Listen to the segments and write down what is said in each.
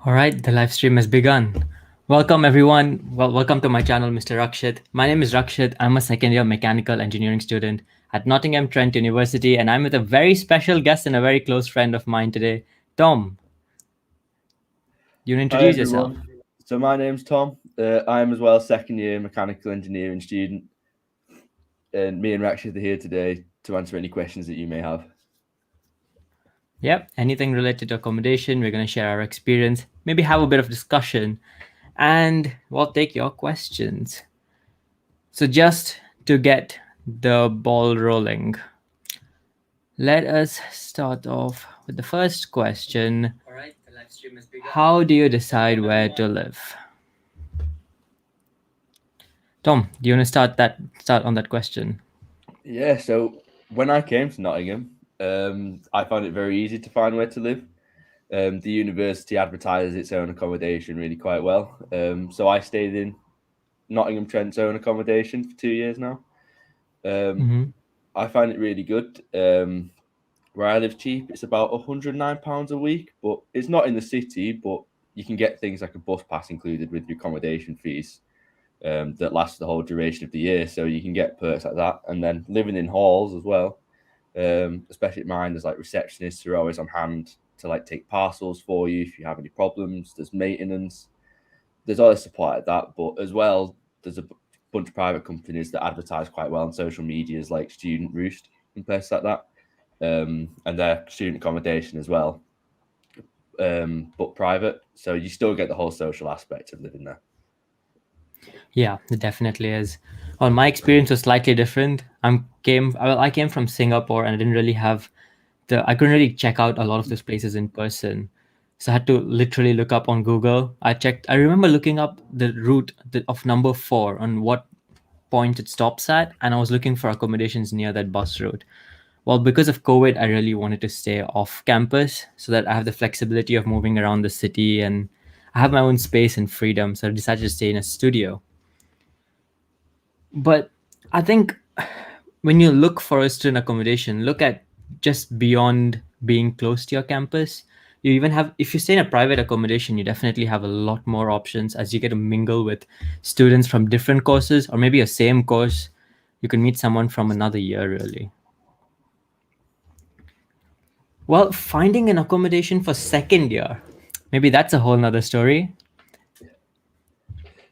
All right, the live stream has begun. Welcome, everyone. Welcome to my channel, Mr. Rakshit. My name is Rakshit. I'm a second year mechanical engineering student at Nottingham Trent University, and I'm with a very special guest and a very close friend of mine today, Tom. You want to Hi introduce yourself? everyone. So my name's Tom. I am as well a second year mechanical engineering student, and me and Rakshit are here today to answer any questions that you may have. Yep, anything related to accommodation, we're going to share our experience, maybe have a bit of discussion, and we'll take your questions. So, just to get the ball rolling, let us start off with the first question. All right, the live stream has begun. How do you decide where to live? Tom, do you want to start on that question? Yeah. So when I came to Nottingham, I found it very easy to find where to live. The university advertises its own accommodation really quite well. So I stayed in Nottingham Trent's own accommodation for 2 years now. Mm-hmm. I find it really good. Where I live cheap, it's about £109 a week, but it's not in the city, but you can get things like a bus pass included with your accommodation fees that last the whole duration of the year. So you can get perks like that. And then living in halls as well, especially at mine, there's like receptionists who are always on hand to like take parcels for you if you have any problems. There's maintenance. There's all this support like that. But as well, there's a bunch of private companies that advertise quite well on social medias like Student Roost and places like that. And their student accommodation as well, but private. So you still get the whole social aspect of living there. Yeah, it definitely is. Well, my experience was slightly different. I came from Singapore and I didn't really have I couldn't really check out a lot of those places in person. So I had to literally look up on Google. I remember looking up the route of number 4 on what point it stops at, and I was looking for accommodations near that bus route. Well, because of COVID, I really wanted to stay off campus so that I have the flexibility of moving around the city and I have my own space and freedom. So I decided to stay in a studio. But I think when you look for a student accommodation, look at just beyond being close to your campus. You even have, if you stay in a private accommodation, you definitely have a lot more options as you get to mingle with students from different courses or maybe a same course. You can meet someone from another year, really. Well, finding an accommodation for second year, maybe that's a whole nother story.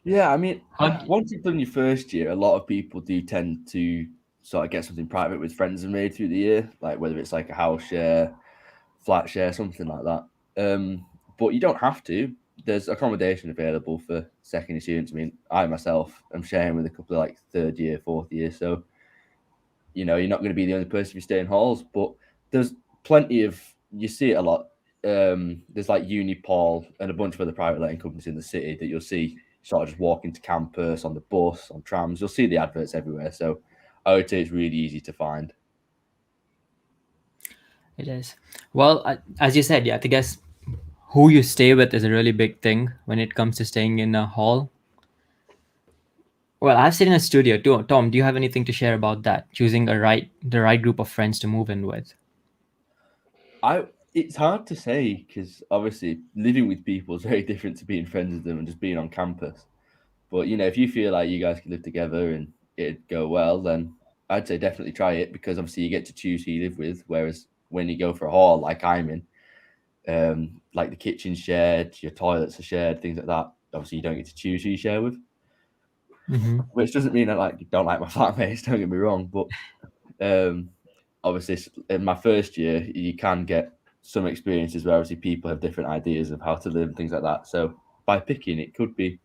Yeah, I mean, How, once you've done your first year, a lot of people do tend to sort of get something private with friends have made through the year, like whether it's like a house share, flat share, something like that. But you don't have to. There's accommodation available for second year students. I mean, I myself am sharing with a couple of like third year, fourth year, so you're not going to be the only person who stay in halls. But there's plenty of you see it a lot. There's like Unipol and a bunch of other private letting companies in the city that you'll see sort of just walking to campus on the bus, on trams. You'll see the adverts everywhere. So I would say it's really easy to find. it is. Well, as you said, yeah, I guess who you stay with is a really big thing when it comes to staying in a hall. Well, I've stayed in a studio too. Tom, do you have anything to share about that? Choosing the right group of friends to move in with. It's hard to say because obviously living with people is very different to being friends with them and just being on campus. But if you feel like you guys can live together and it'd go well, then I'd say definitely try it because obviously you get to choose who you live with. Whereas when you go for a hall like I'm in, like the kitchen's shared, your toilets are shared, things like that. Obviously, you don't get to choose who you share with, Mm-hmm. which doesn't mean I don't like my flatmates. Don't get me wrong, but um, obviously in my first year, you can get some experiences where obviously people have different ideas of how to live and things like that. So by picking, it could be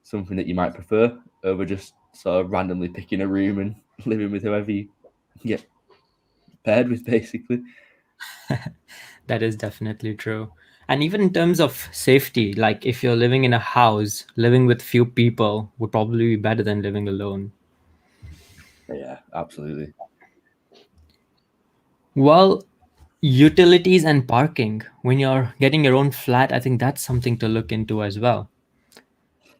something that you might prefer over just sort of randomly picking a room and living with whoever you get paired with, basically. That is definitely true. And even in terms of safety, like if you're living in a house, living with few people would probably be better than living alone. Yeah, absolutely. Well, utilities and parking. When you're getting your own flat, I think that's something to look into as well.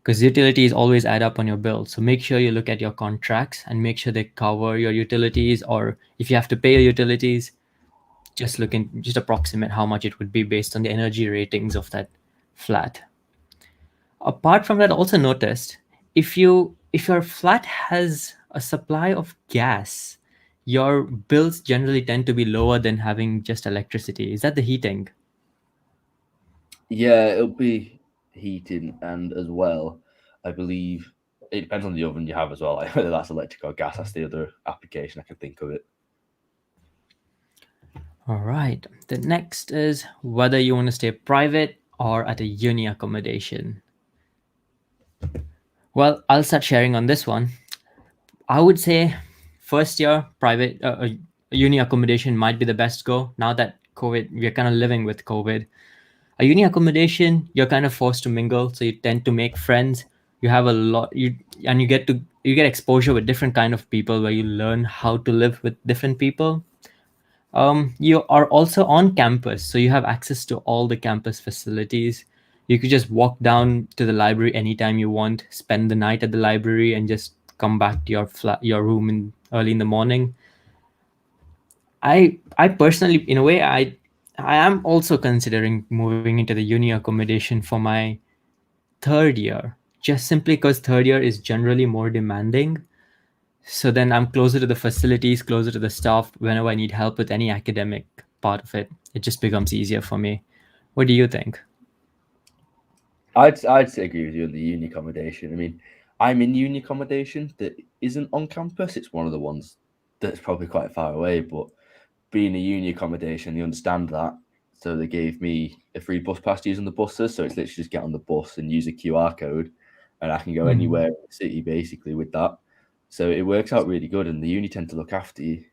Because utilities always add up on your bill. So make sure you look at your contracts and make sure they cover your utilities. Or if you have to pay your utilities, just approximate how much it would be based on the energy ratings of that flat. Apart from that, also noticed if your flat has a supply of gas, your bills generally tend to be lower than having just electricity. Is that the heating? Yeah, it'll be heating, and as well, I believe it depends on the oven you have as well, like whether that's electric or gas. That's the other application I can think of it. All right. The next is whether you want to stay private or at a uni accommodation. Well, I'll start sharing on this one. I would say first year private uni accommodation might be the best go. Now that COVID, we're kind of living with COVID. A uni accommodation, you're kind of forced to mingle, so you tend to make friends. You have a lot, you get exposure with different kind of people where you learn how to live with different people. You are also on campus, so you have access to all the campus facilities. You could just walk down to the library anytime you want, spend the night at the library, and just come back to your room in early in the morning. I personally, in a way, I am also considering moving into the uni accommodation for my third year, just simply because third year is generally more demanding. So then I'm closer to the facilities, closer to the staff. Whenever I need help with any academic part of it, it just becomes easier for me. What do you think? I'd agree with you on the uni accommodation. I mean, I'm in uni accommodation that isn't on campus. It's one of the ones that's probably quite far away, but being a uni accommodation, you understand that. So they gave me a free bus pass to use on the buses. So it's literally just get on the bus and use a QR code, and I can go Mm. anywhere in the city basically with that. So it works out really good, and the uni tend to look after you.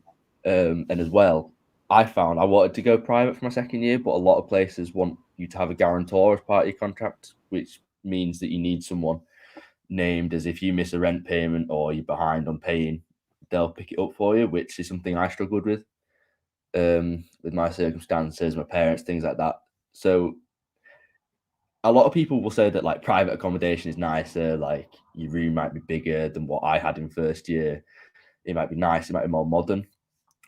And as well, I found I wanted to go private for my second year, but a lot of places want you to have a guarantor as part of your contract, which means that you need someone named as if you miss a rent payment or you're behind on paying, they'll pick it up for you, which is something I struggled with my circumstances, my parents, things like that. So a lot of people will say that like private accommodation is nicer, like your room might be bigger than what I had in first year. It might be nice, it might be more modern,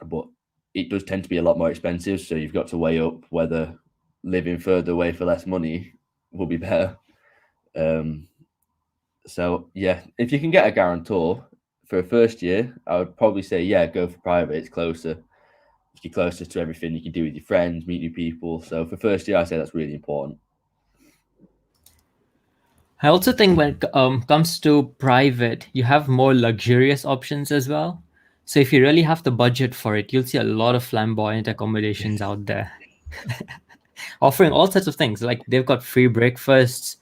but it does tend to be a lot more expensive. So you've got to weigh up whether living further away for less money will be better. Um, so yeah, if you can get a guarantor for a first year, I would probably say yeah, go for private. It's closer. You're closer to everything you can do with your friends, meet new people. So for first year, I say that's really important. I also think when it comes to private, you have more luxurious options as well. So if you really have the budget for it, you'll see a lot of flamboyant accommodations out there, offering all sorts of things. Like they've got free breakfasts,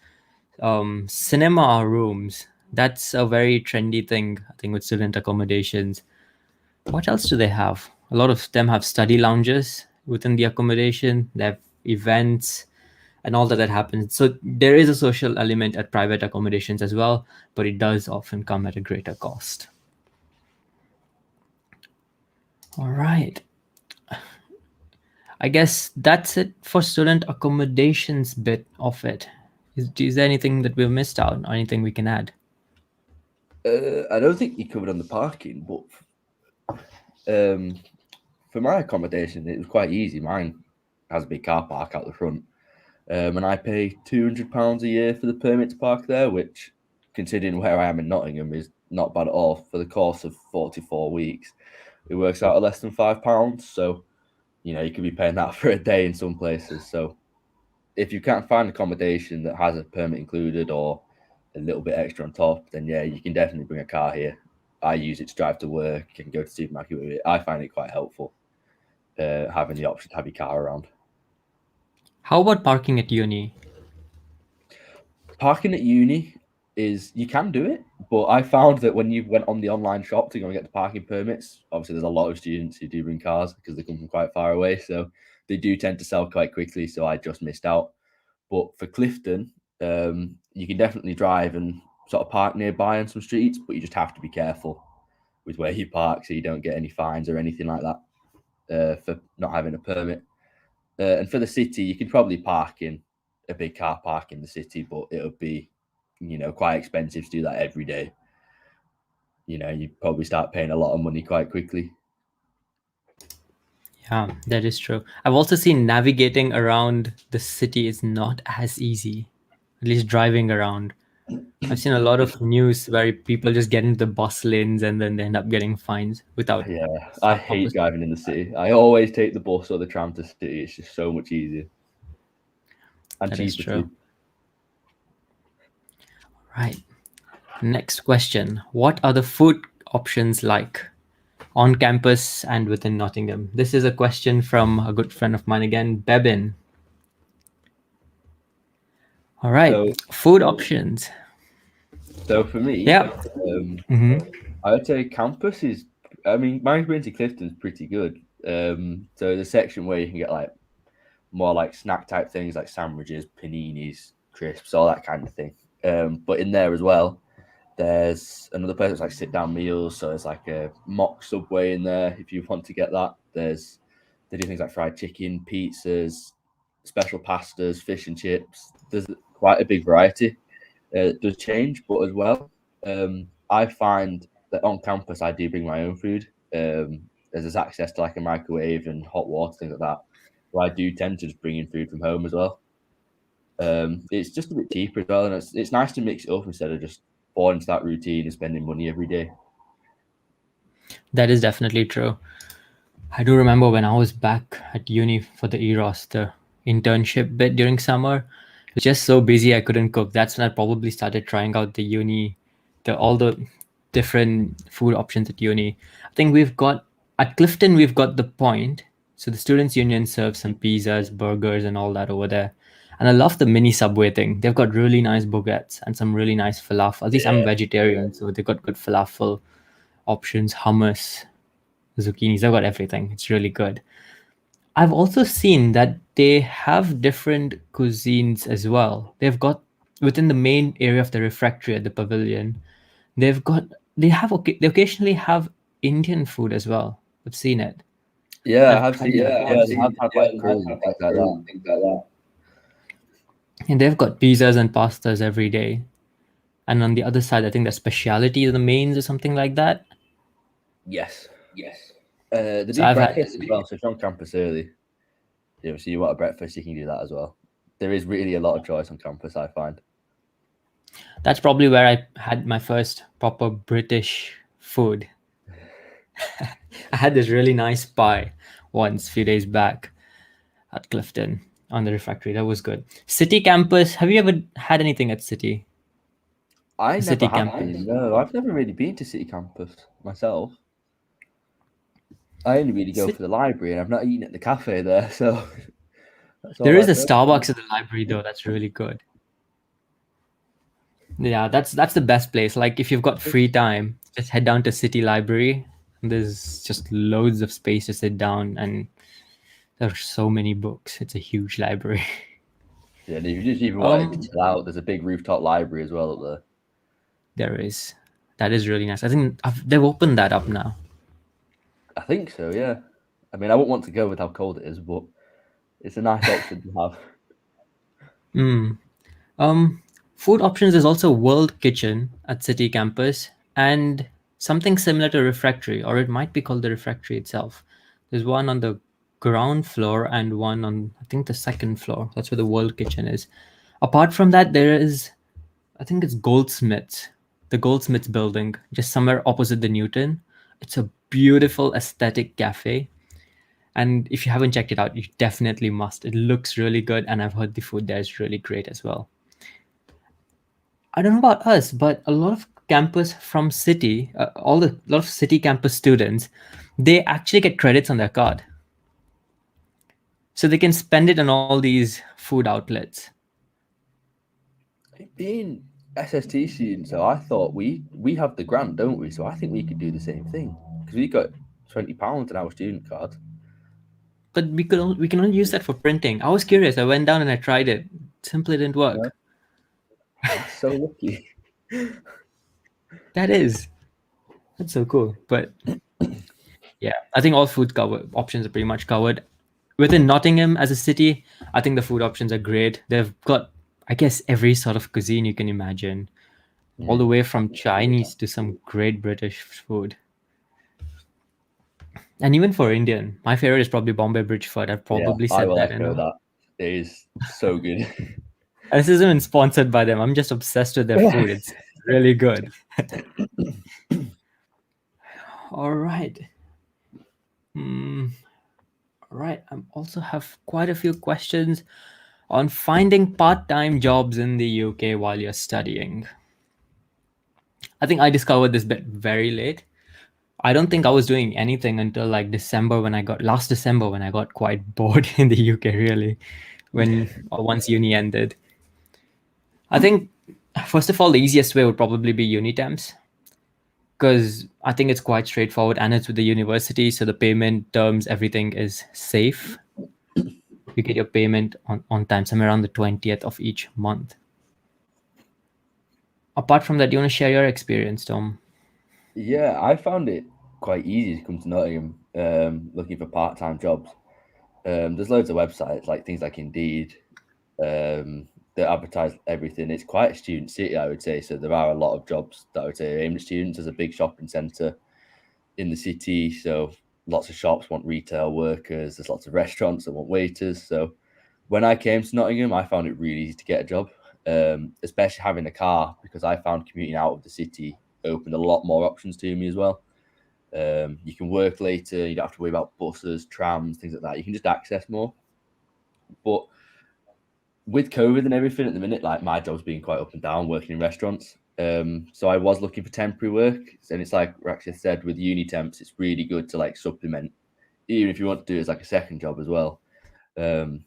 cinema rooms. That's a very trendy thing, I think, with student accommodations. What else do they have? A lot of them have study lounges within the accommodation. They have events and all that happens. So there is a social element at private accommodations as well, but it does often come at a greater cost. All right. I guess that's it for student accommodations bit of it. Is there anything that we've missed out or anything we can add? I don't think you covered on the parking, but um, for my accommodation, it was quite easy. Mine has a big car park out the front, and I pay £200 a year for the permit to park there, which, considering where I am in Nottingham, is not bad at all. For the course of 44 weeks, it works out at less than £5. So you could be paying that for a day in some places. So if you can't find accommodation that has a permit included or a little bit extra on top, then yeah, you can definitely bring a car here. I use it to drive to work and go to the supermarket with it. I find it quite helpful having the option to have your car around. How about parking at uni? Parking at uni is you can do it, but I found that when you went on the online shop to go and get the parking permits, obviously there's a lot of students who do bring cars because they come from quite far away, so they do tend to sell quite quickly. So I just missed out. But for Clifton, you can definitely drive and sort of park nearby on some streets, but you just have to be careful with where you park so you don't get any fines or anything like that for not having a permit. And for the city, you could probably park in a big car park in the city, but it would be, quite expensive to do that every day. You'd probably start paying a lot of money quite quickly. Yeah, that is true. I've also seen navigating around the city is not as easy, at least driving around. I've seen a lot of news where people just get into the bus lanes and then they end up getting fines without Yeah, I some hate purpose. driving in the city. I always take the bus or the tram to city. It's just so much easier and That is cheaper too. true. Right. Next question. What are the food options like on campus and within Nottingham? This is a question from a good friend of mine again, Bebin. All right. So, Food options. so for me, Yeah. um, Hmm. I would say campus is. I mean, my experience in Clifton's pretty good. So the section where you can get like more like snack type things like sandwiches, paninis, crisps, all that kind of thing. But in there as well, there's another place that's like sit down meals. So there's like a mock Subway in there if you want to get that. They do things like fried chicken, pizzas, special pastas, fish and chips. There's quite a big variety. It does change, but as well, I find that on campus I do bring my own food. There's access to like a microwave and hot water, things like that. So I do tend to just bring in food from home as well. It's just a bit cheaper as well, and it's nice to mix it up instead of just falling into that routine and spending money every day. That is definitely true. I do remember when I was back at uni for the EROS, the internship bit during summer. It was just so busy I couldn't cook. That's when I probably started trying out the uni, the all the different food options at uni. I think we've got at Clifton we've got the point. So the students' union serves some pizzas, burgers, and all that over there. And I love the mini Subway thing. They've got really nice baguettes and some really nice falafel. At least I'm vegetarian, so they've got good falafel options, hummus, zucchinis. They've got everything. It's really good. I've also seen that they have different cuisines as well. They've got within the main area of the refectory at the pavilion. They've got they occasionally have Indian food as well. I've seen it. Yeah, I I've have tried seen it it. before. Yeah, they have had like curries and things like that. And they've got pizzas and pastas every day. And on the other side, I think the speciality of the mains or something like that. Yes. They So do I've had breakfast as well. So if you're on campus early, so you want a breakfast, you can do that as well. There is really a lot of choice on campus, I find. that's probably where I had my first proper British food. I had this really nice pie once, a few days back at Clifton on the refectory. That was good. City campus. Have you ever had anything at City? I The never City have campus. been. No, I've never really been to city campus myself. I only really go City. for the library, and I've not eaten at the cafe there, so that's There all is a I've heard. Starbucks at the library though. That's really good. Yeah, that's the best place. Like if you've got free time, just head down to City Library. There's just loads of space to sit down, and there are so many books. It's a huge library. Yeah, and if you just even wanted to Um, chill out, there's a big rooftop library as well up there. there is. That is really nice. I think they've opened that up now. I think so. Yeah. I mean, I wouldn't want to go with how cold it is, but it's a nice option to have. Mm. Um, Food options is also World Kitchen at City Campus and something similar to Refractory, or it might be called the Refractory itself. There's one on the ground floor and one on, I think, the second floor. That's where the World Kitchen is. Apart from that, there is, I think it's Goldsmiths, the Goldsmiths building, just somewhere opposite the Newton. It's a beautiful aesthetic cafe. And if you haven't checked it out, you definitely must. It looks really good, and I've heard the food there is really great as well. I don't know about us, but a lot of campus from city, lot of city campus students, they actually get credits on their card, so they can spend it on all these food outlets. Being SST students, so I thought we have the grant, don't we? So I think we could do the same thing because we got £20 in our student card. But we can only use that for printing. I was curious. I went down and I tried it. Simply didn't Yeah, work. that's so lucky. That is that's so cool. But yeah, I think all food cover options are pretty much covered. Within Nottingham as a city, I think the food options are great. They've got, I guess, every sort of cuisine you can imagine, all the way from Chinese to some great British food. And even for Indian, my favorite is probably Bombay Bridge food. I've Yeah, probably I said will that in echo a. that. It is so good. This isn't even sponsored by them. I'm just obsessed with their food. It's really good. All right. Hmm. All right. I also have quite a few questions on finding part-time jobs in the UK while you're studying. I think I discovered this bit very late. I don't think I was doing anything until like December when I got last December when I got quite bored in the UK really when or once uni ended. I think first of all the easiest way would probably be Unitemps because I think it's quite straightforward and it's with the university so the payment terms everything is safe. You get your payment on time somewhere around the 20th of each month. Apart from that, do you want to share your experience, Tom? Yeah, I found it quite easy to come to Nottingham looking for part-time jobs. There's loads of websites like things like Indeed that advertise everything. It's quite a student city, I would say. So there are a lot of jobs that I would say are aimed at students. There's a big shopping centre in the city, so lots of shops want retail workers. There's lots of restaurants that want waiters. So when I came to Nottingham, I found it really easy to get a job, especially having a car because I found commuting out of the city opened a lot more options to me as well. You can work later. You don't have to worry about buses, trams, things like that. You can just access more. But with COVID and everything at the minute, like my job's been quite up and down working in restaurants. So I was looking for temporary work, and it's like Raksha said with uni temps, it's really good to like supplement, even if you want to do it as like a second job as well. Um,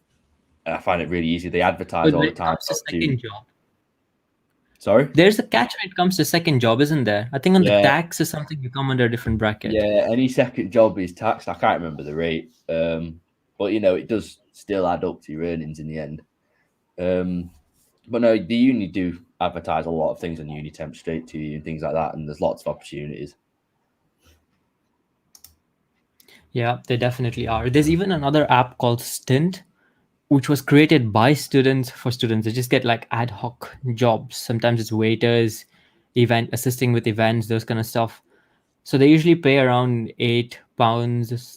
and I find it really easy. They advertise But all when the it time comes to about students. second job, Sorry. there's a catch when it comes to second job, isn't there? I think on the Yeah, tax is something you come under a different bracket. yeah. Any second job is taxed. I can't remember the rate, but it does still add up to your earnings in the end. Um, But no, the uni do advertise a lot of things on Unitemp straight to you and things like that, and there's lots of opportunities. Yeah, they definitely are. There's even another app called Stint, which was created by students for students. They just get like ad hoc jobs. Sometimes it's waiters, event assisting with events, those kind of stuff. So they usually pay around £8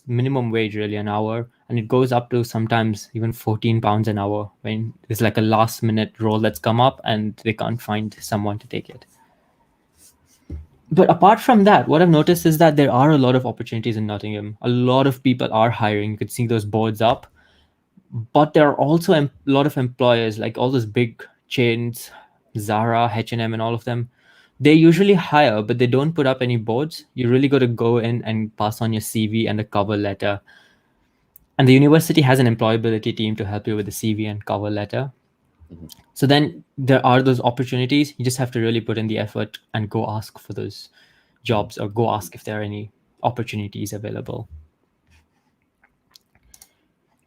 minimum wage really an hour, and it goes up to sometimes even £14 an hour when there's like a last minute role that's come up and they can't find someone to take it. But apart from that, what I've noticed is that there are a lot of opportunities in Nottingham. A lot of people are hiring. You could see those boards up, but there are also a lot of employers like all those big chains, Zara, H&M, and all of them. They usually hire, but they don't put up any boards. You really got to go in and pass on your CV and a cover letter. And the university has an employability team to help you with the CV and cover letter. Mhm. So then there are those opportunities. You just have to really put in the effort and go ask for those jobs or go ask if there are any opportunities available.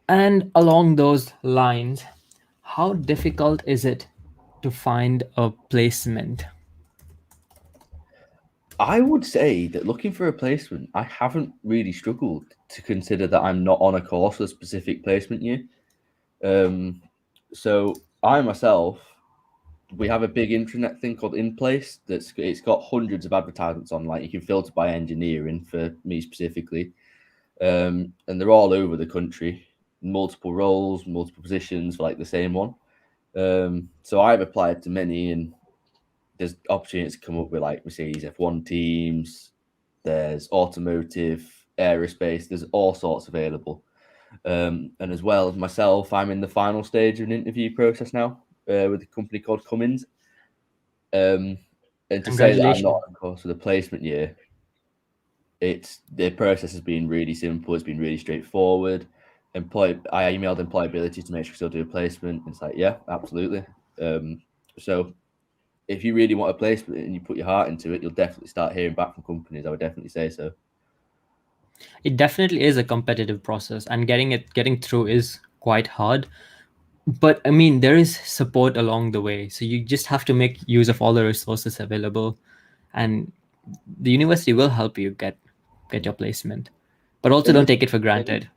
And along those lines, how difficult is it to find a placement? I would say that looking for a placement, I haven't really struggled to consider that I'm not on a course for a specific placement year. Um, so I myself, we have a big intranet thing called In Place it's got hundreds of advertisements on. Like you can filter by engineering for me specifically, and they're all over the country, multiple roles, multiple positions for like the same one. So I've applied to many, and there's opportunities to come up with like Mercedes F1 teams. There's automotive, aerospace. There's all sorts available. And as well as myself, I'm in the final stage of an interview process now with a company called Cummins. Um, and to say that I'm not Congratulations. on course for the placement year, it's the process has been really simple. It's been really straightforward. I emailed employability to make sure I still do a placement. It's like, yeah, absolutely. So if you really want a placement and you put your heart into it, you'll definitely start hearing back from companies. I would definitely say so. It definitely is a competitive process and getting through is quite hard. But I mean, there is support along the way. So you just have to make use of all the resources available and the university will help you get your placement. But also And don't if, take it for granted.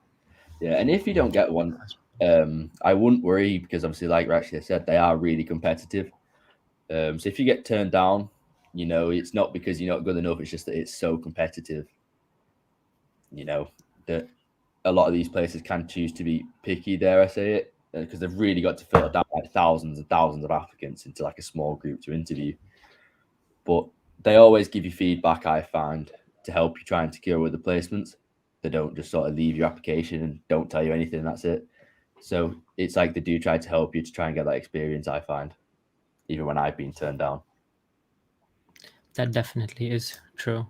yeah, and if you don't get one, I wouldn't worry because obviously, like Rashid said, they are really competitive. So if you get turned down, it's not because you're not good enough. It's just that it's so competitive. you know, that a lot of these places can choose to be picky, dare I say it, because they've really got to filter down like thousands and thousands of applicants into like a small group to interview. But they always give you feedback, I find, to help you try and secure other placements. They don't just sort of leave your application and don't tell you anything, and that's it. So it's like they do try to help you to try and get that experience, I find, even when I've been turned down. That definitely is true.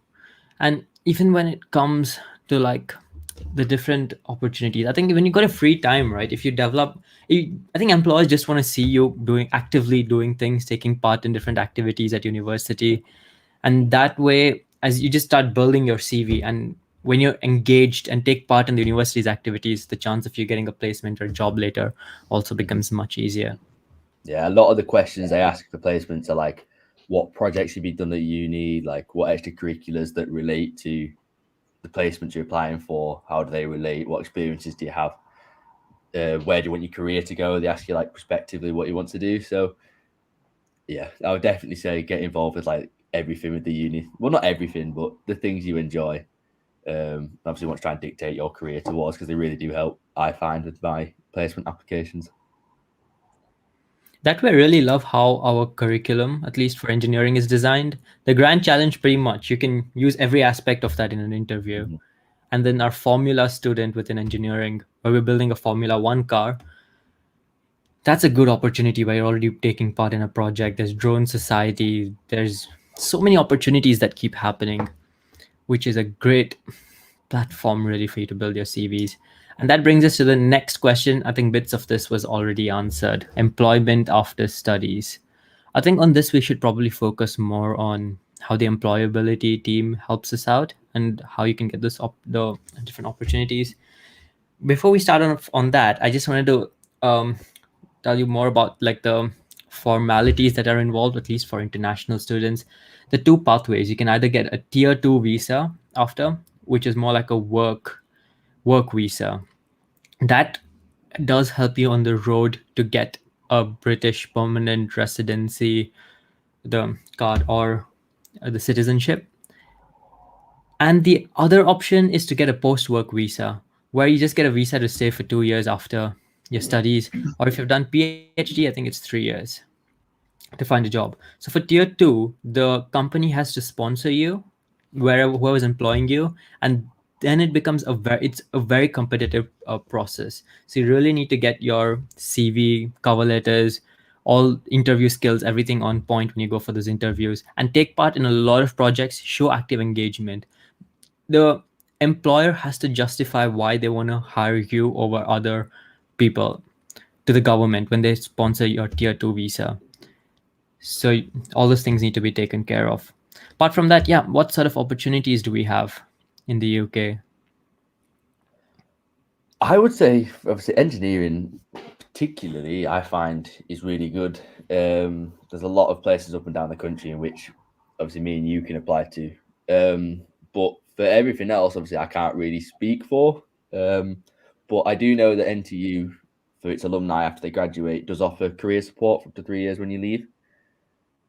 And even when it comes to like the different opportunities, I think when you got a free time, right? If you develop, I think employers just want to see you doing actively doing things, taking part in different activities at university, and that way, as you just start building your CV, and when you're engaged and take part in the university's activities, the chance of you getting a placement or a job later also Mhm. becomes much easier. Yeah, a lot of the questions they ask for placements are like, what projects have you done at uni? Like, what extracurriculars that relate to the placements you're applying for? How do they relate? What experiences do you have? Where do you want your career to go? They ask you like prospectively what you want to do. So yeah, I would definitely say get involved with like everything with the uni. Well, not everything, but the things you enjoy. Obviously, want to try and dictate your career towards because they really do help. I find with my placement applications. That way, I really love how our curriculum, at least for engineering, is designed. The grand challenge, pretty much, you can use every aspect of that in an interview. Mhm. And then our formula student within engineering, where we're building a Formula One car, that's a good opportunity where you're already taking part in a project. There's drone society, there's so many opportunities that keep happening, which is a great platform really for you to build your CVs. And that brings us to the next question. I think bits of this was already answered. Employment after studies. I think on this we should probably focus more on how the employability team helps us out and how you can get the different opportunities. Before we start on that, I just wanted to um, tell you more about like the formalities that are involved, at least for international students. The two pathways: you can either get a tier two visa after, which is more like a work visa. That does help you on the road to get a British permanent residency, the card, or the citizenship. And the other option is to get a post work visa, where you just get a visa to stay for 2 years after your studies. Or if you've done PhD, I think it's 3 years to find a job. So for tier two, the company has to sponsor you wherever whoever's employing you, and then it becomes a very competitive process. So you really need to get your CV, cover letters, all interview skills, everything on point when you go for those interviews, and take part in a lot of projects. Show active engagement. The employer has to justify why they want to hire you over other people to the government when they sponsor your tier 2 visa. So all those things need to be taken care of. Apart from that, yeah, what sort of opportunities do we have in the UK? I would say, obviously, engineering, particularly, I find is really good. There's a lot of places up and down the country in which, obviously, me and you can apply to. But for everything else, obviously, I can't really speak for. Um, but I do know that NTU, for its alumni after they graduate, does offer career support for up to 3 years when you leave.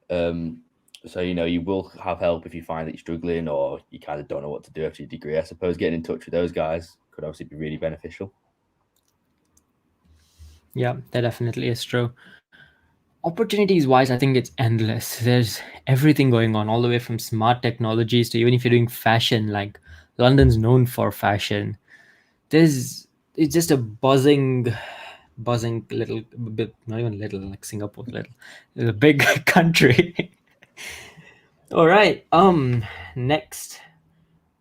Um, so you will have help if you find that you're struggling or you kind of don't know what to do after your degree. I suppose getting in touch with those guys could obviously be really beneficial. Yeah, that definitely is true. Opportunities wise, I think it's endless. There's everything going on, all the way from smart technologies to even if you're doing fashion, like London's known for fashion. There's it's just a buzzing little bit, not even little, like Singapore's little. It's a big country. All right. Next,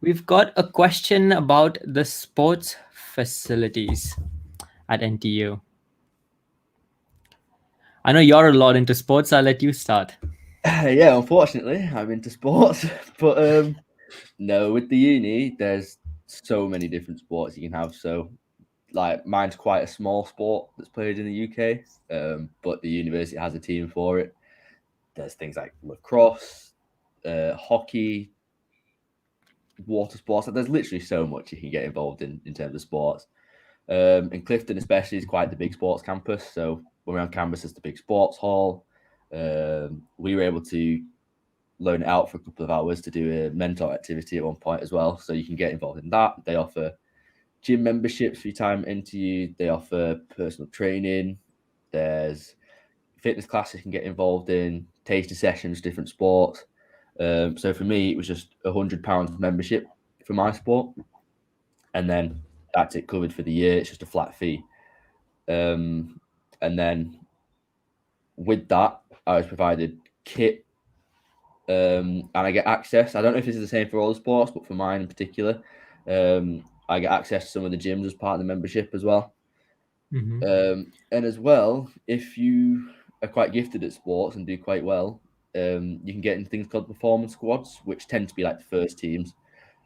we've got a question about the sports facilities at NTU. I know you're a lot into sports. I'll let you start. Yeah, unfortunately, I'm into sports, but no, with the uni, there's so many different sports you can have. So, like, mine's quite a small sport that's played in the UK, but the university has a team for it. There's things like lacrosse, hockey, water sports. There's literally so much you can get involved in terms of sports. And Clifton, especially, is quite the big sports campus. So when we're on campus, it's the big sports hall. We were able to loan it out for a couple of hours to do a mentor activity at one point as well. So you can get involved in that. They offer gym memberships for your time interview. They offer personal training. There's fitness classes you can get involved in, tasting sessions, different sports. So for me, it was just £100 membership for my sport, and then that's it covered for the year. It's just a flat fee. And then with that, I was provided kit, and I get access. I don't know if this is the same for all the sports, but for mine in particular, I get access to some of the gyms as part of the membership as well. Mm-hmm. And as well, if you are quite gifted at sports and do quite well, you can get in things called performance squads, which tend to be like the first teams.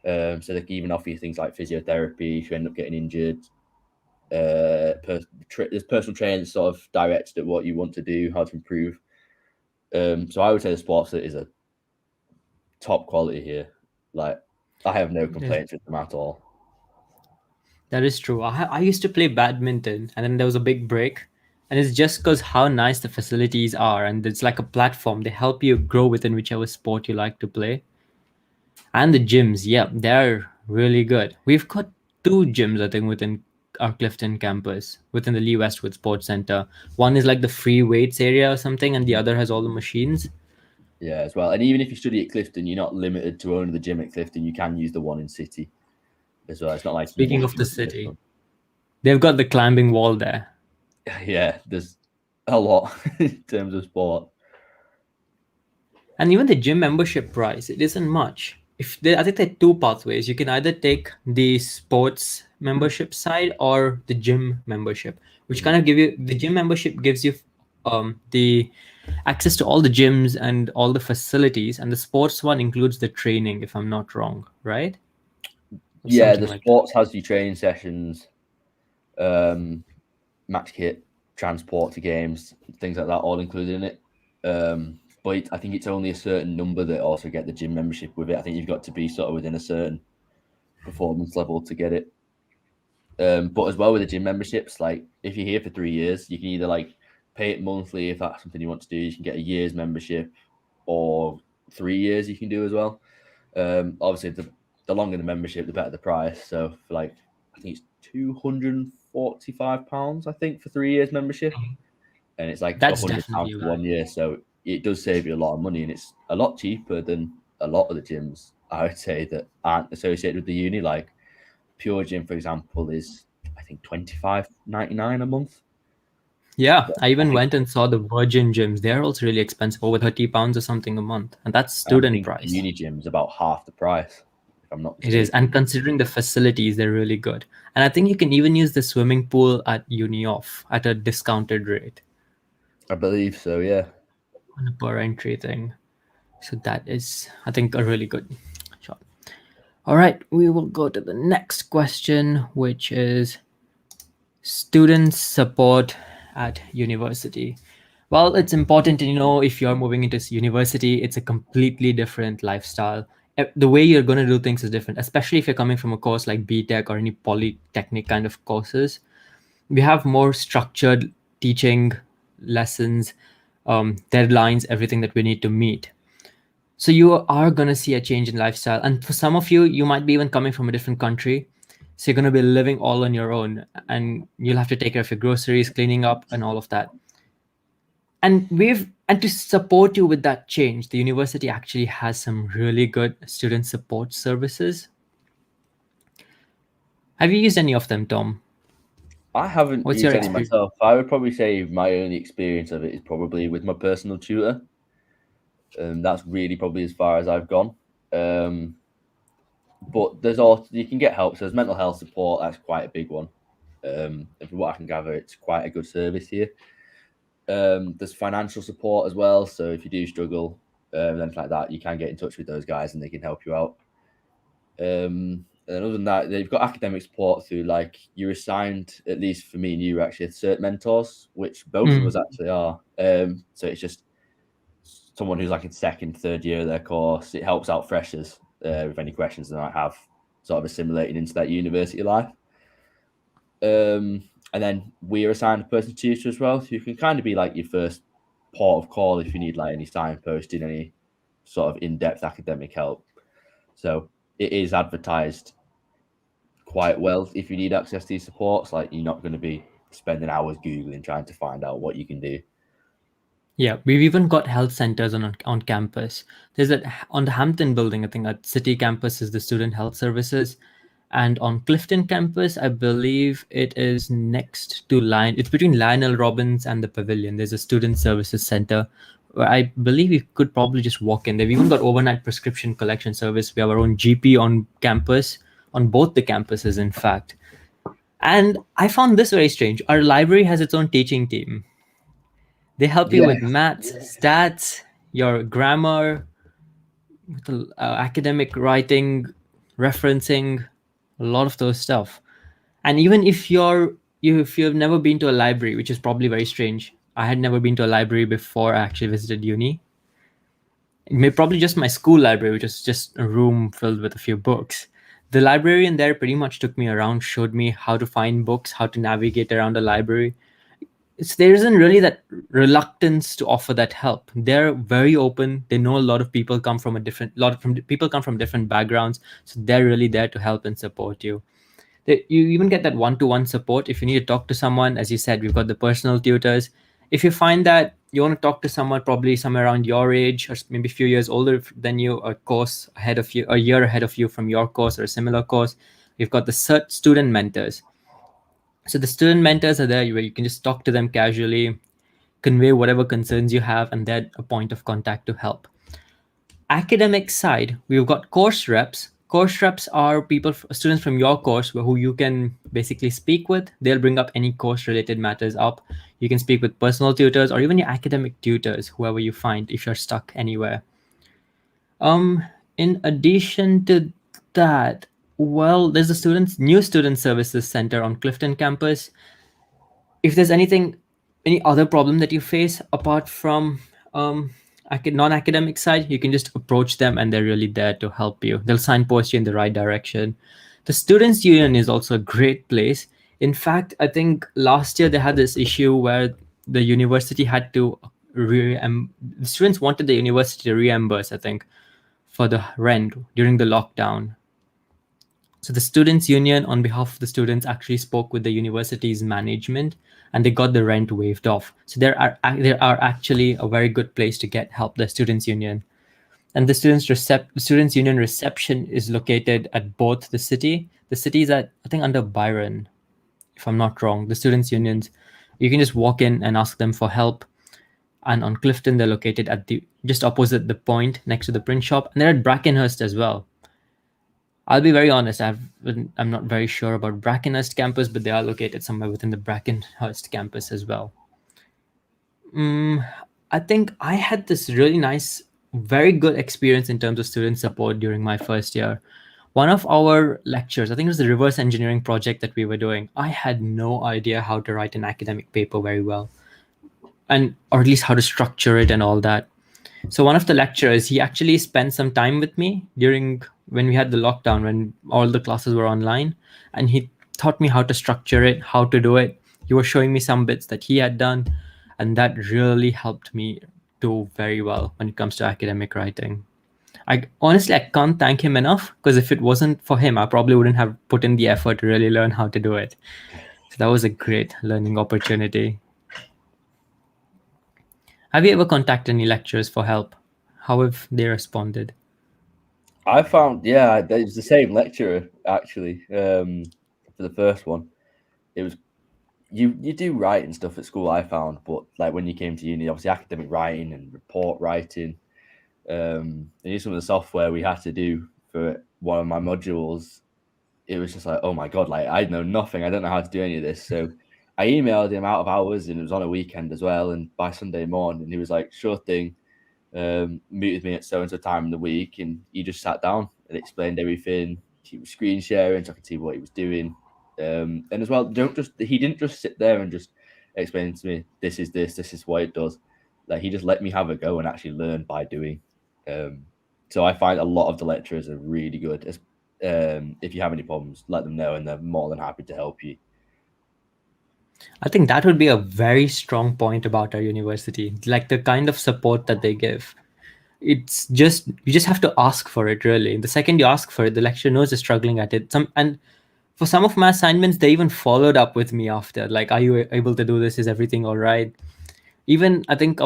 So they can even offer you things like physiotherapy if you end up getting injured. There's personal training sort of directed at what you want to do, how to improve. So I would say the sports is a top quality here. Like, I have no complaints with them at all. That is true. I used to play badminton, and then there was a big break. And it's just because how nice the facilities are, and it's like a platform. They help you grow within whichever sport you like to play. And the gyms, yeah, they're really good. We've got two gyms, I think, within our Clifton campus, within the Lee Westwood Sports Center. One is like the free weights area or something, and the other has all the machines. Yeah, as well. And even if you study at Clifton, you're not limited to only the gym at Clifton. You can use the one in City as well. It's not like you Speaking must of go the to this city, one. they've got the climbing wall there. Yeah, there's a lot in terms of sport. And even the gym membership price, it isn't much. If there, I think there are two pathways. You can either take the sports membership side or the gym membership, which kind of give you the gym membership gives you the access to all the gyms and all the facilities, and the sports one includes the training, if I'm not wrong, right? Or Yeah, something the like that. sports has your training sessions, match kit, transport to games, things like that, all included in it. But I think it's only a certain number that also get the gym membership with it. I think you've got to be sort of within a certain performance level to get it. But as well with the gym memberships, like if you're here for 3 years, you can either like pay it monthly if that's something you want to do. You can get a year's membership, or 3 years you can do as well. Obviously, the longer the membership, the better the price. So for like, I think it's £245, I think, for 3 years membership, and it's like That's £100 definitely for right. 1 year. So it does save you a lot of money, and it's a lot cheaper than a lot of the gyms, I would say, that aren't associated with the uni. Like Pure Gym, for example, is I think £25.99 a month. Yeah, But I I even think went and saw the Virgin gyms. They're also really expensive, over £30 or something a month, and that's I student think the price. uni gym is about half the price, if I'm not It is, and mistaken. considering the facilities, they're really good. And I think you can even use the swimming pool at uni off at a discounted rate I believe so. Yeah. on a per entry thing. So that is, I think, a really good shot. All right, we will go to the next question, which is student support at university. Well, it's important to know if you're moving into university, it's a completely different lifestyle. The way you're going to do things is different, especially if you're coming from a course like BTech or any polytechnic kind of courses. We have more structured teaching lessons, deadlines, everything that we need to meet. So you are going to see a change in lifestyle. And for some of you, you might be even coming from a different country. So you're going to be living all on your own, and you'll have to take care of your groceries, cleaning up, and all of that. And to support you with that change, the university actually has some really good student support services. Have you used any of them, Tom? I haven't What's your used any experience? myself. I would probably say my only experience of it is probably with my personal tutor. That's really probably as far as I've gone. Um, but there's also, you can get help. So there's mental health support. That's quite a big one. And from what I can gather, it's quite a good service here. There's financial support as well. So if you do struggle, anything like that, you can get in touch with those guys and they can help you out. And other than that, they've got academic support through, like, you're assigned, at least for me and you, actually cert mentors, which both of us Mm. actually are. So it's just someone who's like in second, third year of their course. It helps out freshers with any questions they might have, sort of assimilating into that university life. And then we're assigned a person tutor as well, who can kind of be like your first port of call if you need like any signposting, any sort of in-depth academic help. So it is advertised quite well if you need access to these supports. Like, you're not going to be spending hours Googling trying to find out what you can do. Yeah, we've even got health centers on campus. There's on the Hampton building, I think at City campus is the Student Health Services, and on Clifton campus, I believe it is next to It's between Lionel Robbins and the Pavilion. There's a Student Services Center where I believe you could probably just walk in. They've even got overnight prescription collection service. We have our own GP on campus, on both the campuses, in fact. And I found this very strange. Our library has its own teaching team. They help you Yeah, with maths, stats, your grammar, academic writing, referencing, a lot of those stuff. And even if you've never been to a library, which is probably very strange, I had never been to a library before I actually visited uni. Probably just my school library, which was just a room filled with a few books. The librarian there pretty much took me around, showed me how to find books, how to navigate around a library. There isn't really that reluctance to offer that help. They're very open. They know a lot of people come from a different lot of from people come from different backgrounds, so they're really there to help and support you. You even get that one-to-one support if you need to talk to someone. As you said, we've got the personal tutors. If you find that you want to talk to someone probably somewhere around your age or maybe a few years older than you, a course ahead of you, a year ahead of you from your course or a similar course, we've got the student mentors. So the student mentors are there where you can just talk to them casually, convey whatever concerns you have, and they're a point of contact to help. Academic side, we've got course reps. Course reps are students from your course who you can basically speak with. They'll bring up any course related matters up. You can speak with personal tutors or even your academic tutors, whoever you find if you're stuck anywhere. In addition to that, well, there's the new student services center on Clifton campus. If there's any other problem that you face apart from non-academic side, you can just approach them and they're really there to help you. They'll signpost you in the right direction. The students union is also a great place. In fact, I think last year they had this issue where the university had to the students wanted the university to reimburse, I think, for the rent during the lockdown. So the students union on behalf of the students actually spoke with the university's management and they got the rent waived off. So there are actually a very good place to get help, the students union. And the students union reception is located at both the city. The city is at, I think, under Byron, if I'm not wrong. The students unions, you can just walk in and ask them for help. And on Clifton, they're located at just opposite the point next to the print shop. And they're at Brackenhurst as well. I'll be very honest, I'm not very sure about Brackenhurst campus, but they are located somewhere within the Brackenhurst campus as well. I think I had this really nice, very good experience in terms of student support during my first year. One of our lectures, I think it was the reverse engineering project that we were doing, I had no idea how to write an academic paper very well, or at least how to structure it and all that. So one of the lecturers, he actually spent some time with me during when we had the lockdown, when all the classes were online, and he taught me how to structure it, how to do it. He was showing me some bits that he had done, and that really helped me do very well when it comes to academic writing. I can't thank him enough, because if it wasn't for him, I probably wouldn't have put in the effort to really learn how to do it. So that was a great learning opportunity. Have you ever contacted any lecturers for help? How have they responded? I found, yeah, it was the same lecturer actually. For the first one, it was you do writing stuff at school, I found, but like when you came to uni, obviously academic writing and report writing, and some of the software we had to do for one of my modules, it was just like, oh my god, like I know nothing, I don't know how to do any of this. So I emailed him out of hours, and it was on a weekend as well. And by Sunday morning, he was like, sure thing. Meet with me at so and so time in the week, and he just sat down and explained everything. He was screen sharing, so I could see what he was doing. And as well, he didn't just sit there and just explain to me, this is what it does. Like, he just let me have a go and actually learn by doing. So I find a lot of the lecturers are really good. If you have any problems, let them know, and they're more than happy to help you. I think that would be a very strong point about our university, like the kind of support that they give. It's just you just have to ask for it really. The second you ask for it, the lecturer knows you're struggling at it. And for some of my assignments, they even followed up with me after, like, are you able to do this? Is everything all right? Even I think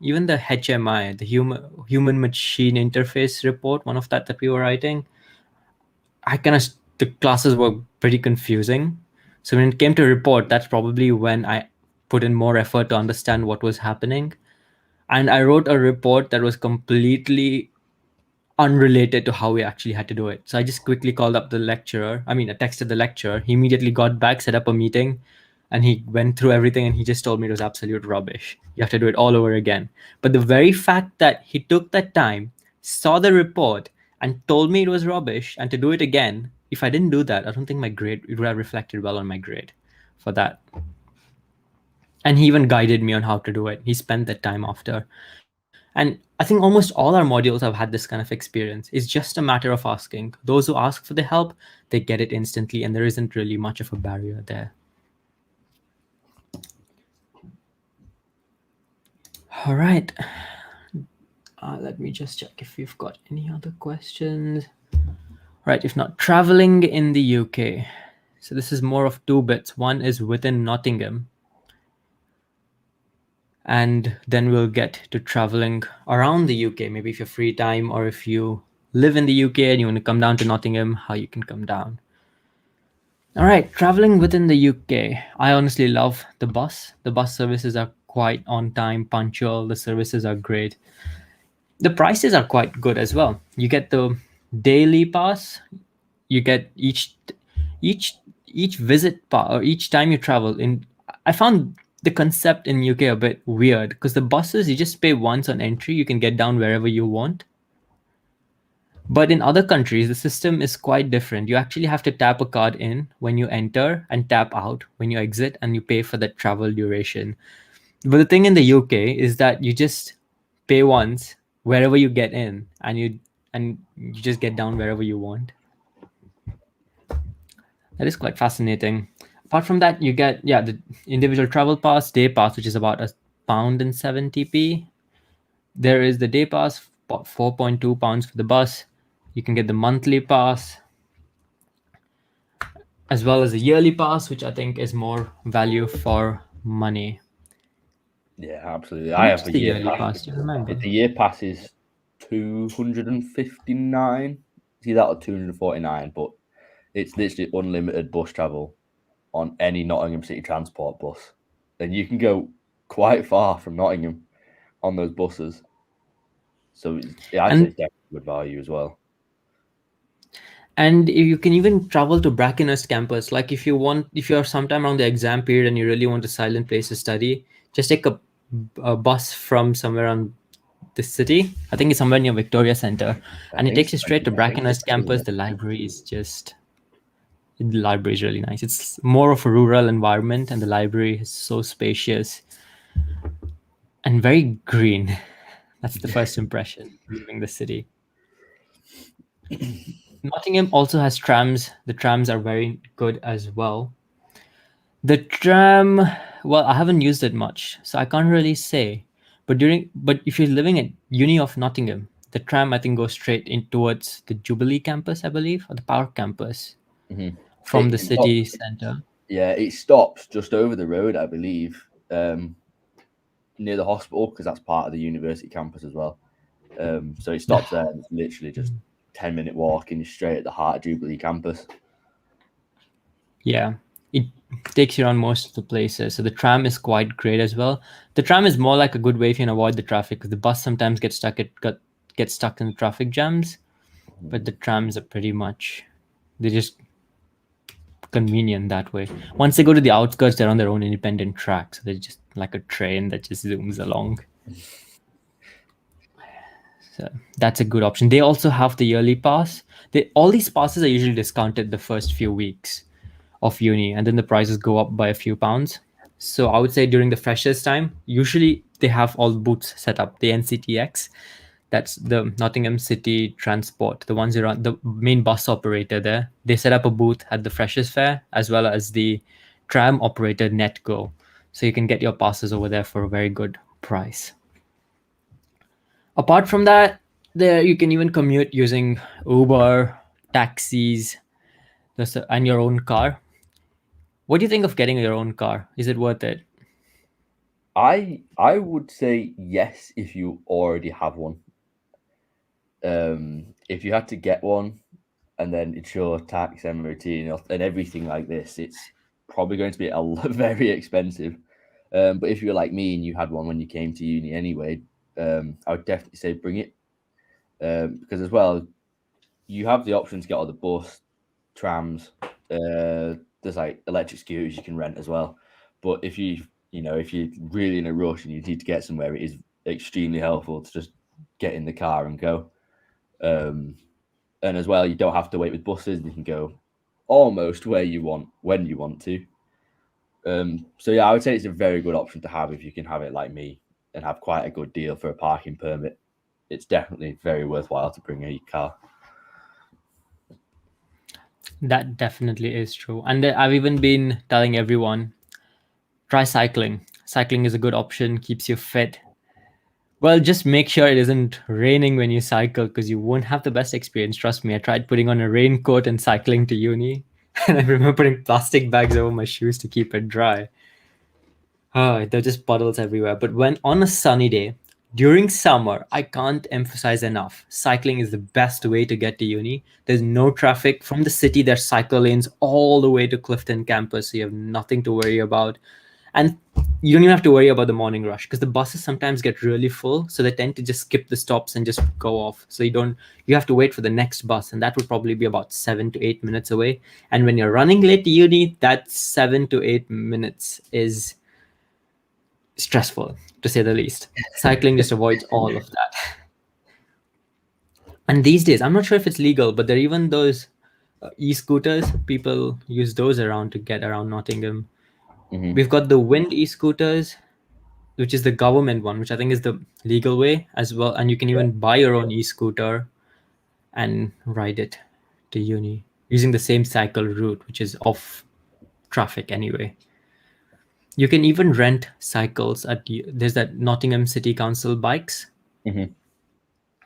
even the HMI, the human machine interface report, one of that we were writing, I kind of the classes were pretty confusing. So when it came to report, that's probably when I put in more effort to understand what was happening. And I wrote a report that was completely unrelated to how we actually had to do it. So I just quickly called up the lecturer. I mean, I texted the lecturer. He immediately got back, set up a meeting, and he went through everything and he just told me it was absolute rubbish. You have to do it all over again. But the very fact that he took that time, saw the report, and told me it was rubbish and to do it again, if I didn't do that, I don't think my grade it would have reflected well on my grade for that. And he even guided me on how to do it. He spent that time after. And I think almost all our modules have had this kind of experience. It's just a matter of asking. Those who ask for the help, they get it instantly, and there isn't really much of a barrier there. All right. Let me just check if we've got any other questions. Right, if not, traveling in the UK. So this is more of two bits. One is within Nottingham, and then we'll get to traveling around the UK. Maybe if you're free time, or if you live in the UK and you want to come down to Nottingham, how you can come down. All right, traveling within the UK. I honestly love the bus. The bus services are quite on time, punctual. The services are great. The prices are quite good as well. You get the daily pass. You get each each visit pass, or each time you travel. In I found the concept in UK a bit weird because the buses you just pay once on entry. You can get down wherever you want. But in other countries, the system is quite different. You actually have to tap a card in when you enter and tap out when you exit, and you pay for the travel duration. But the thing in the UK is that you just pay once wherever you get in, and you just get down wherever you want. That is quite fascinating. Apart from that, you get the individual travel pass, day pass, which is about £1.70. There is the day pass, about £4.2 for the bus. You can get the monthly pass, as well as a yearly pass, which I think is more value for money. Yeah, absolutely. How I much have is a the year yearly pass. pass? Do you remember? The year pass is 259. See that or 249, but it's literally unlimited bus travel on any Nottingham City Transport bus. And you can go quite far from Nottingham on those buses. So I'd say And it's definitely good value as well. and you can even travel to Brackenhurst campus. Like if you're sometime around the exam period and you really want a silent place to study, just take a bus from somewhere around the city. I think it's somewhere near Victoria Centre, I and it think takes you straight to Brackenhurst campus. The library is really nice. It's more of a rural environment, and the library is so spacious and very green. That's the first impression leaving the city. Nottingham also has trams. The trams are very good as well. The tram, well, I haven't used it much, so I can't really say. But if you're living at Uni of Nottingham, the tram I think goes straight in towards the Jubilee campus, I believe, or the Power campus from the it city stops, centre. it stops just over the road, I believe, near the hospital, because that's part of the university campus as well. So it stops there, and it's literally just 10-minute walk and you're straight at the heart of Jubilee campus. Yeah, it takes you around most of the places. So the tram is quite great as well. The tram is more like a good way if you can avoid the traffic, because the bus sometimes gets stuck in the traffic jams. But the trams are pretty much they're just convenient that way. Once they go to the outskirts, they're on their own independent track. So they're just like a train that just zooms along. So that's a good option. They also have the yearly pass. All these passes are usually discounted the first few weeks of uni, and then the prices go up by a few pounds. So I would say during the freshers time, usually they have all booths set up. The NCTX, that's the Nottingham City Transport, the ones who run the main bus operator there. They set up a booth at the freshers fair, as well as the tram operator NetGo. So you can get your passes over there for a very good price. Apart from that, there you can even commute using Uber, taxis, and your own car. What do you think of getting your own car? Is it worth it? I would say yes if you already have one. If you had to get one and then insure, tax, MOT, and everything like this, it's probably going to be very expensive. But if you're like me and you had one when you came to uni anyway, I would definitely say bring it, because as well you have the option to get on the bus, trams. There's like electric scooters you can rent as well. But if you're really in a rush and you need to get somewhere, it is extremely helpful to just get in the car and go. And as well, you don't have to wait with buses. You can go almost where you want when you want to. So yeah, I would say it's a very good option to have if you can have it like me and have quite a good deal for a parking permit. It's definitely very worthwhile to bring a car. That definitely is true. And I've even been telling everyone, try cycling. Cycling is a good option, keeps you fit. Well, just make sure it isn't raining when you cycle because you won't have the best experience. Trust me, I tried putting on a raincoat and cycling to uni. And I remember putting plastic bags over my shoes to keep it dry. Oh, there are just puddles everywhere. But when on a sunny day, during summer, I can't emphasize enough. Cycling is the best way to get to uni. There's no traffic from the city. There's cycle lanes all the way to Clifton campus, so you have nothing to worry about. And you don't even have to worry about the morning rush because the buses sometimes get really full, so they tend to just skip the stops and just go off. So you have to wait for the next bus, and that would probably be about 7 to 8 minutes away. And when you're running late to uni, that 7 to 8 minutes is stressful, to say the least. Cycling just avoids all of that. And these days, I'm not sure if it's legal, but there are even those e-scooters. People use those around to get around Nottingham. Mm-hmm. We've got the wind e-scooters, which is the government one, which I think is the legal way as well. And you can even buy your own e-scooter and ride it to uni using the same cycle route, which is off traffic anyway. You can even rent cycles there's that Nottingham City Council bikes, Mm-hmm.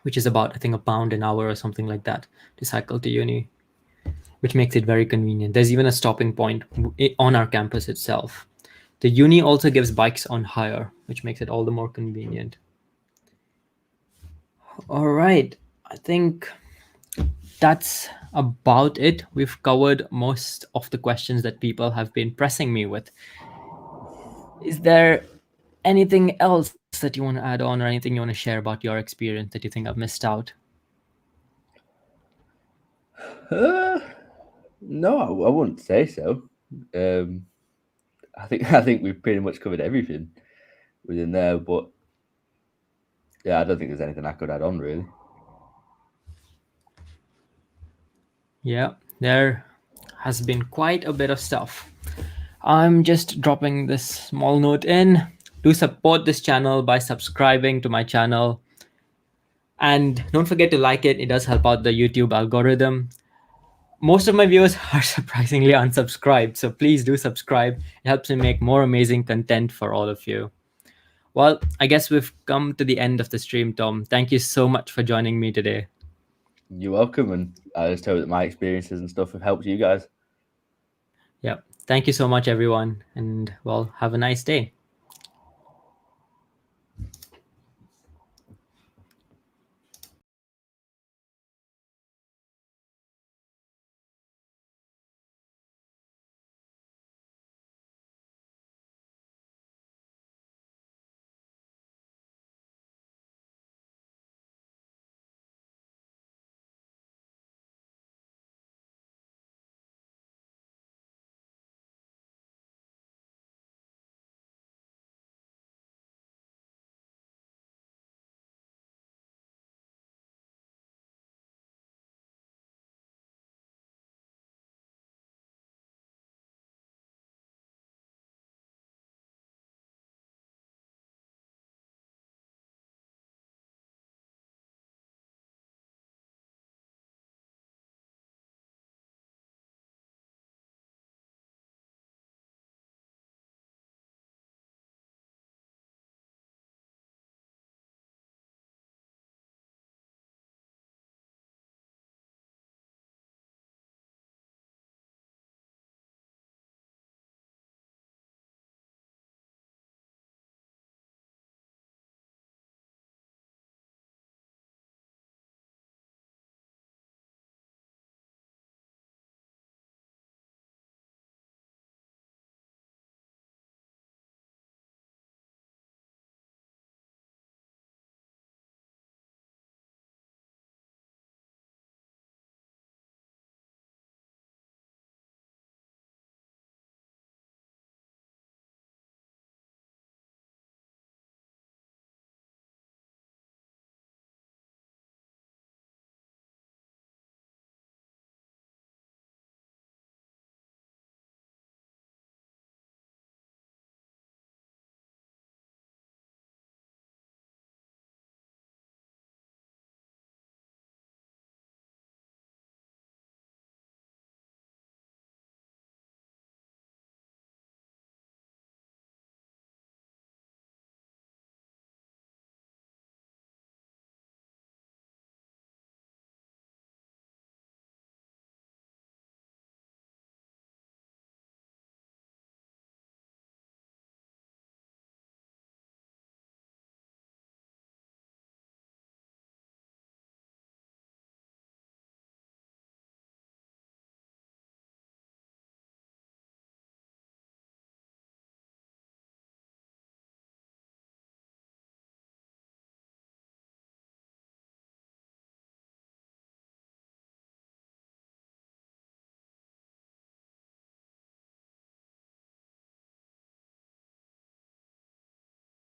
which is about I think £1 an hour or something like that to cycle to uni, which makes it very convenient. There's even a stopping point on our campus itself. The uni also gives bikes on hire, which makes it all the more convenient. All right, I think that's about it. We've covered most of the questions that people have been pressing me with. Is there anything else that you want to add on or anything you want to share about your experience that you think I've missed out? No, I wouldn't say so. I think we've pretty much covered everything within there, but yeah, I don't think there's anything I could add on really. Yeah, there has been quite a bit of stuff. I'm just dropping this small note in. Do support this channel by subscribing to my channel. And don't forget to like it. It does help out the YouTube algorithm. Most of my viewers are surprisingly unsubscribed, so please do subscribe. It helps me make more amazing content for all of you. Well, I guess we've come to the end of the stream, Tom. Thank you so much for joining me today. You're welcome, and I just hope that my experiences and stuff have helped you guys. Yeah. Thank you so much, everyone. And well, have a nice day.